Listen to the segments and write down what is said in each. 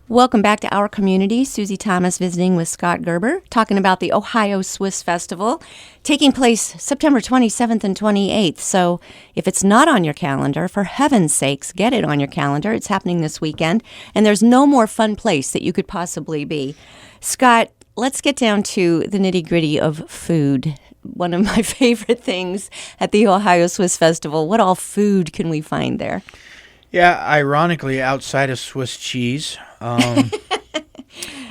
Welcome back to Our Community. Susie Thomas visiting with Scott Gerber, talking about the Ohio Swiss Festival, taking place September 27th and 28th. So if it's not on your calendar, for heaven's sakes, get it on your calendar. It's happening this weekend, and there's no more fun place that you could possibly be. Scott, let's get down to the nitty-gritty of food. One of my favorite things at the Ohio Swiss Festival. What all food can we find there? Yeah, ironically, outside of Swiss cheese and the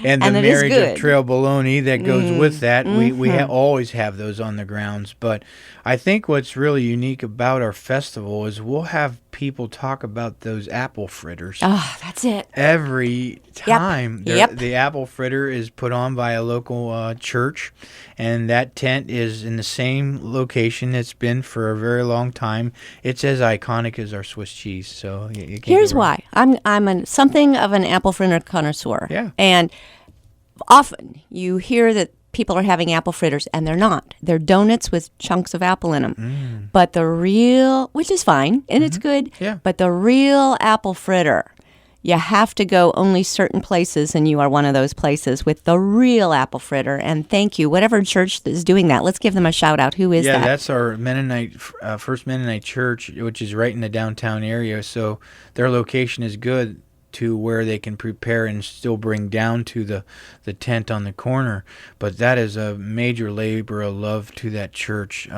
And it is marriage good. of trail bologna that goes with that, we always have those on the grounds. But I think what's really unique about our festival is we'll have people talk about those apple fritters. Oh, that's it. Every time Yep. the apple fritter is put on by a local church, and that tent is in the same location it's been for a very long time. It's as iconic as our Swiss cheese. So you can't Here's go wrong. why. I'm something of an apple fritter connoisseur. Yeah. And often you hear that people are having apple fritters, and they're not. They're donuts with chunks of apple in them. But the real, which is fine, and it's good, Yeah. but the real apple fritter, you have to go only certain places, and you are one of those places with the real apple fritter. And thank you, whatever church is doing that. Let's give them a shout out. Who is Yeah, that? that's our Mennonite, First Mennonite Church, which is right in the downtown area. So their location is good to where they can prepare and still bring down to the tent on the corner. But that is a major labor of love to that church.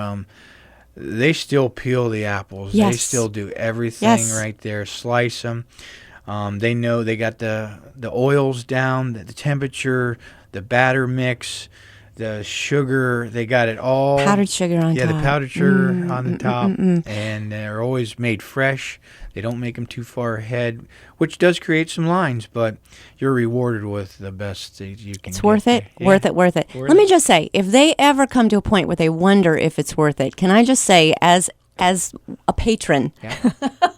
They still peel the apples. They Yes. still do everything Yes. right there, slice them. They know they got the oils down, the temperature, the batter mix, the sugar. They got it all. Powdered sugar on Yeah, top. the powdered sugar on the top, and they're always made fresh. They don't make them too far ahead, which does create some lines, but you're rewarded with the best that you can. It's worth it, Yeah. worth it. Worth Let me just say, if they ever come to a point where they wonder if it's worth it, can I just say, as a patron Yeah.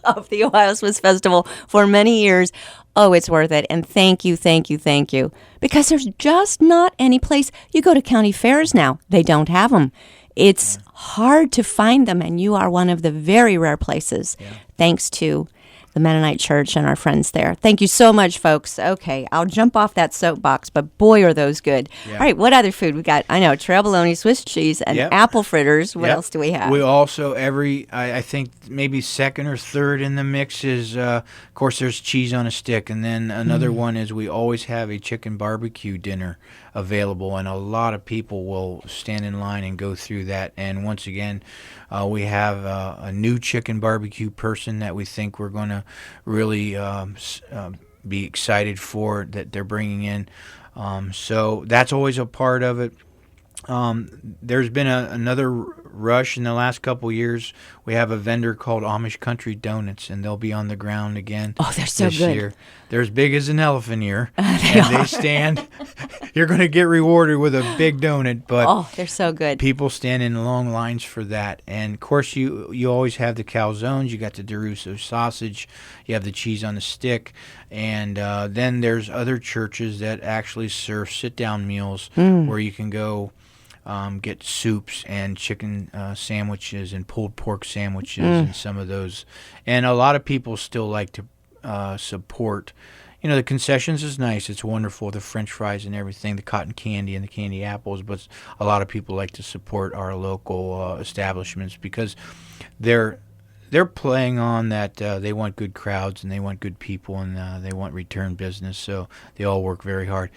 of the Ohio Swiss Festival for many years, oh, it's worth it. And thank you, thank you, thank you. Because there's just not any place. You go to county fairs now, they don't have them. It's hard to find them, and you are one of the very rare places, thanks to the Mennonite Church and our friends there. Thank you so much, folks. Okay, I'll jump off that soapbox, but boy, are those good. Yeah. All right, what other food we got? I know, trail bologna, Swiss cheese, and Yep. apple fritters. What Yep. else do we have? We also, I think maybe second or third in the mix is, of course, there's cheese on a stick. And then another one is we always have a chicken barbecue dinner available. And a lot of people will stand in line and go through that. And once again, we have a new chicken barbecue person that we think we're going to really be excited for that they're bringing in. So that's always a part of it. There's been another rush in the last couple years. We have a vendor called Amish Country Donuts, and they'll be on the ground again. Oh, they're so this good. year. They're as big as an elephant ear, they stand. You're going to get rewarded with a big donut, but Oh, they're so good. people stand in long lines for that. And of course, you always have the calzones. You got the DeRusso sausage. You have the cheese on the stick, and then there's other churches that actually serve sit-down meals where you can go. Get soups and chicken sandwiches and pulled pork sandwiches and some of those. And a lot of people still like to support. You know, the concessions is nice. It's wonderful, the French fries and everything, the cotton candy and the candy apples. But a lot of people like to support our local establishments because they're playing on that they want good crowds and they want good people and they want return business, so they all work very hard.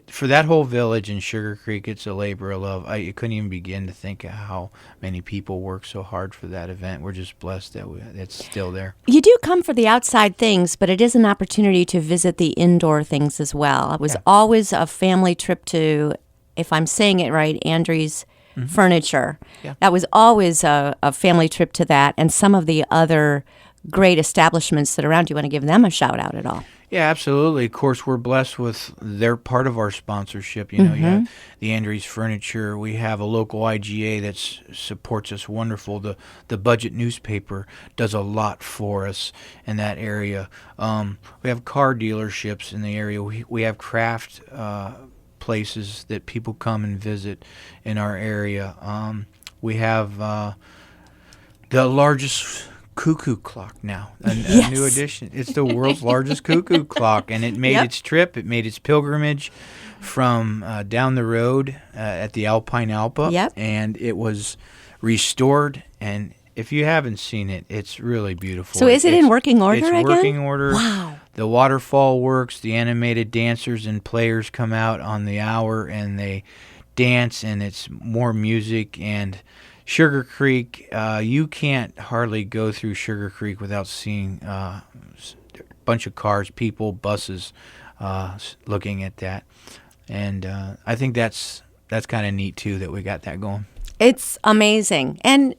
For that whole village in Sugar Creek, it's a labor of love. I couldn't even begin to think of how many people work so hard for that event. We're just blessed that it's still there. You do come for the outside things, but it is an opportunity to visit the indoor things as well. It was always a family trip to, if I'm saying it right, Andrew's Furniture. Yeah. That was always a family trip to that, and some of the other great establishments that are around. Do you want to give them a shout out at all? Yeah, absolutely. Of course, we're blessed with their part of our sponsorship. You know, you have the Andrews Furniture. We have a local IGA that supports us wonderful. The Budget newspaper does a lot for us in that area. We have car dealerships in the area. We have craft places that people come and visit in our area. We have the largest cuckoo clock now, a Yes. new addition. It's the world's largest cuckoo clock, and it made its trip. It made its pilgrimage from down the road at the Alpine Alpa, Yep. and it was restored. And if you haven't seen it, it's really beautiful. So is it in working order it's again? working order. Wow. The waterfall works. The animated dancers and players come out on the hour, and they dance, and it's more music. And Sugar Creek, you can't hardly go through Sugar Creek without seeing a bunch of cars, people, buses, looking at that. And I think that's kind of neat too that we got that going. It's amazing. And,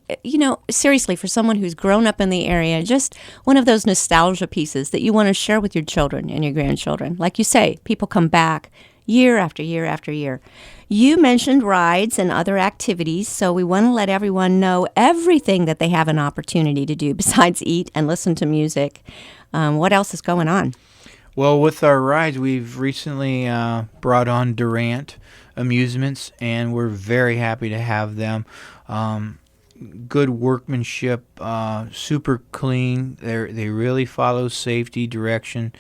seriously, for someone who's grown up in the area, just one of those nostalgia pieces that you want to share with your children and your grandchildren. Like you say, people come back year after year after year. You mentioned rides and other activities, so we want to let everyone know everything that they have an opportunity to do besides eat and listen to music. What else is going on? Well, with our rides, we've recently brought on Durant Amusements, and we're very happy to have them. Good workmanship, super clean. They really follow safety direction,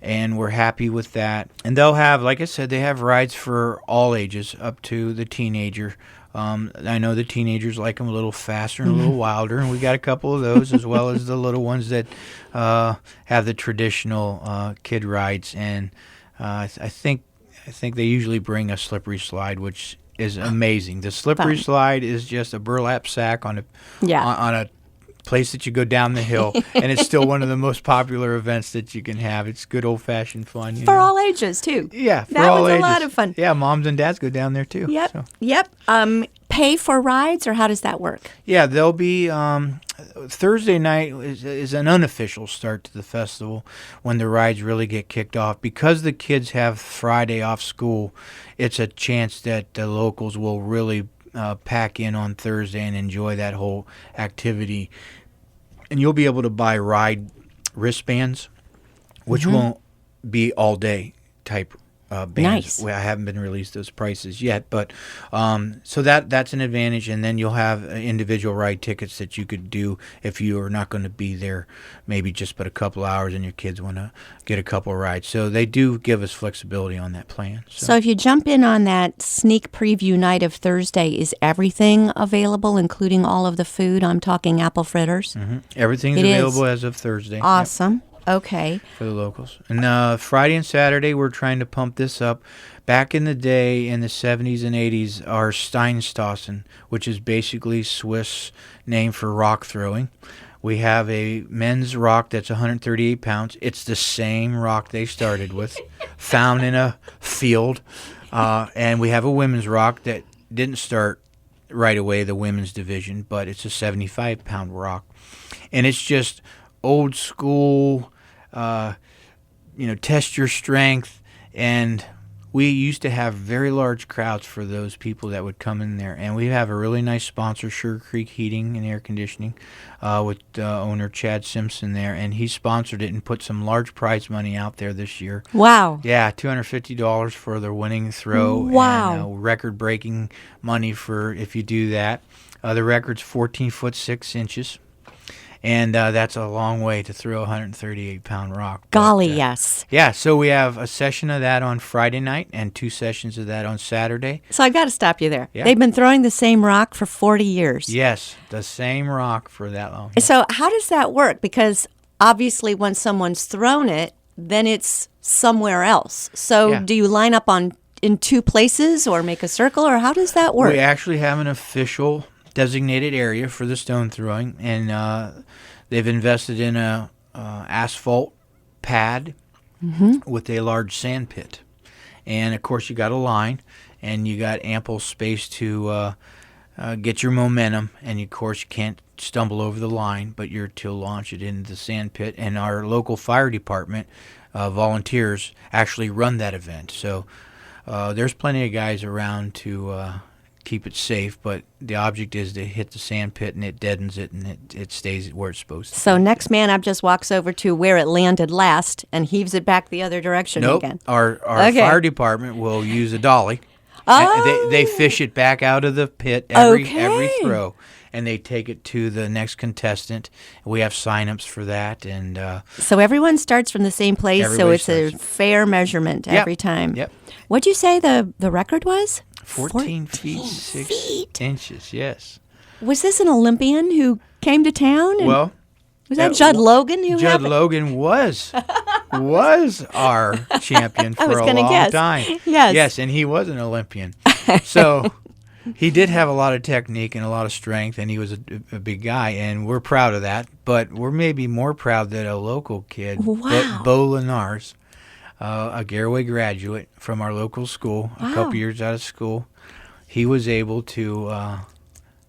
and we're happy with that. And they'll have, like I said, they have rides for all ages up to the teenager. I know the teenagers like them a little faster and a little wilder, and we got a couple of those, as well as the little ones that have the traditional kid rides. And I think they usually bring a slippery slide, which is amazing. The slippery slide is just a burlap sack on a place that you go down the hill, and it's still one of the most popular events that you can have. It's good old-fashioned fun. For all ages, too. Yeah, for that all was ages. a lot of fun. Yeah, moms and dads go down there, too. Yep, So. yep. Pay for rides, or how does that work? Yeah, there'll be Thursday night is an unofficial start to the festival when the rides really get kicked off. Because the kids have Friday off school, it's a chance that the locals will really pack in on Thursday and enjoy that whole activity. And you'll be able to buy ride wristbands, which won't be all day type bands. Nice. Well, I haven't been released those prices yet, but so that's an advantage. And then you'll have individual ride tickets that you could do if you are not going to be there, maybe just but a couple hours, and your kids want to get a couple of rides. So they do give us flexibility on that plan. So if you jump in on that sneak preview night of Thursday, is everything available, including all of the food? I'm talking apple fritters. Everything's It is. available as of Thursday. Yep. Awesome. Okay. For the locals. And Friday and Saturday, we're trying to pump this up. Back in the day, in the 70s and 80s, our Steinstossen, which is basically Swiss name for rock throwing. We have a men's rock that's 138 pounds. It's the same rock they started with, found in a field. And we have a women's rock that didn't start right away, the women's division, but it's a 75-pound rock. And it's just old school, test your strength. And we used to have very large crowds for those people that would come in there. And we have a really nice sponsor, Sugar Creek Heating and Air Conditioning, with owner Chad Simpson there. And he sponsored it and put some large prize money out there this year. Wow. Yeah, $250 for the winning throw. Wow. And record-breaking money for if you do that. The record's 14 foot 6 inches. And that's a long way to throw a 138-pound rock. Golly, yes. Yeah, so we have a session of that on Friday night and 2 sessions of that on Saturday. So I got to stop you there. Yeah. They've been throwing the same rock for 40 years. Yes, the same rock for that long. So how does that work? Because obviously when someone's thrown it, then it's somewhere else. So Yeah. do you line up in two places or make a circle, or how does that work? We actually have an official designated area for the stone throwing, and they've invested in a asphalt pad with a large sand pit. And, of course, you got a line, and you got ample space to get your momentum. And, of course, you can't stumble over the line, but you're to launch it into the sand pit. And our local fire department volunteers actually run that event. So there's plenty of guys around to keep it safe, but the object is to hit the sand pit, and it deadens it, and it stays where it's supposed to. So next man up just walks over to where it landed last and heaves it back the other direction Nope. again. Our Okay. fire department will use a dolly. Oh. They fish it back out of the pit every Okay. throw, and they take it to the next contestant. We have sign-ups for that, and So everyone starts from the same place, so Everybody it's a starts. fair measurement every time. Yep. What'd you say the record was? 14 feet 6 inches. Yes. Was this an Olympian who came to town? And Well, was that Judd Logan who Judd happened? Logan was our champion for a gonna long guess. time. Yes. And he was an Olympian. So he did have a lot of technique and a lot of strength, and he was a big guy, and we're proud of that. But we're maybe more proud that a local kid, Wow. Bo Lenars, a Garaway graduate from our local school, a Wow. couple years out of school, he was able to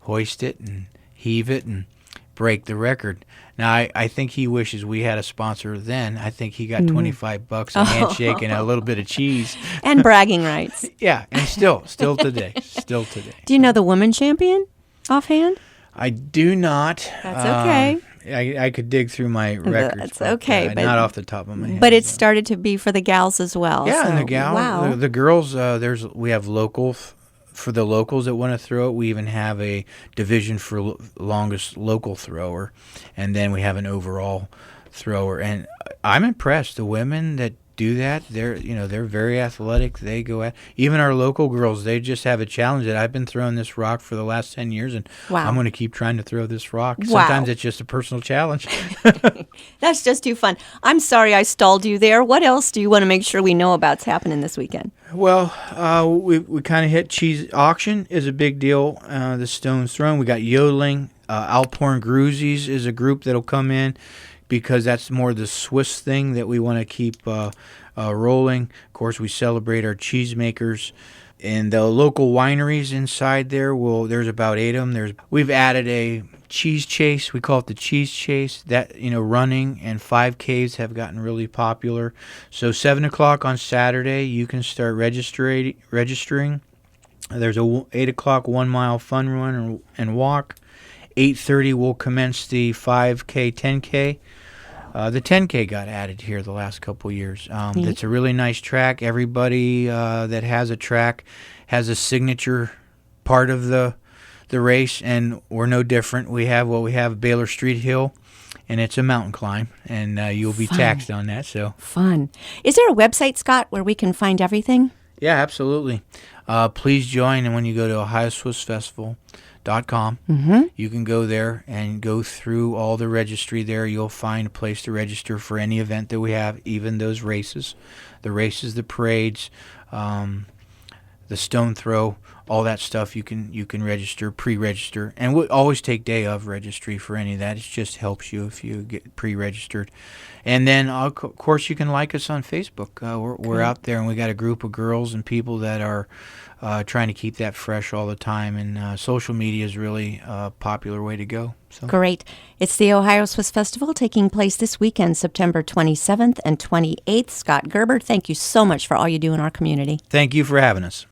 hoist it and heave it and break the record. Now, I think he wishes we had a sponsor then. I think he got $25, a handshake, and a little bit of cheese. And bragging rights. Yeah, and still today. Do you know the woman champion offhand? I do not. That's okay. I could dig through my records. That's but, okay, but- not off the top of my head. But it started to be for the gals as well. Yeah, so, and the gal, Wow. the girls. We have local. For the locals that want to throw it, we even have a division for longest local thrower, and then we have an overall thrower. And I'm impressed. The women that do that, they're very athletic. They go at even our local girls. They just have a challenge that I've been throwing this rock for the last 10 years, and Wow. I'm going to keep trying to throw this rock. Wow. Sometimes it's just a personal challenge. That's just too fun. I'm sorry I stalled you there. What else do you want to make sure we know about's happening this weekend? Well, we kind of hit cheese auction is a big deal. The stones thrown. We got yodeling. Alporn Gruzies is a group that'll come in because that's more the Swiss thing that we want to keep rolling. Of course, we celebrate our cheesemakers. And the local wineries inside there's about 8 of them. We've added a cheese chase. We call it the cheese chase. That, running and 5Ks have gotten really popular. So 7 o'clock on Saturday, you can start registering. There's a 8 o'clock 1 mile fun run and walk. 8:30 we'll commence the 5K, 10K. The 10K got added here the last couple of years. It's a really nice track. Everybody that has a track has a signature part of the race, and we're no different. We have Baylor Street Hill, and it's a mountain climb, and you'll be taxed on that. So Fun. Is there a website, Scott, where we can find everything? yeah, absolutely. Please join, and when you go to OhioSwissFestival.com, you can go there and go through all the registry there. You'll find a place to register for any event that we have, even those races, the parades, the stone throw, all that stuff. You can register, pre-register, and we always take day of registry for any of that. It just helps you if you get pre-registered. And then, of course, you can like us on Facebook. We're out there, and we got a group of girls and people that are trying to keep that fresh all the time. And social media is really a popular way to go. So. Great. It's the Ohio Swiss Festival taking place this weekend, September 27th and 28th. Scott Gerber, thank you so much for all you do in our community. Thank you for having us.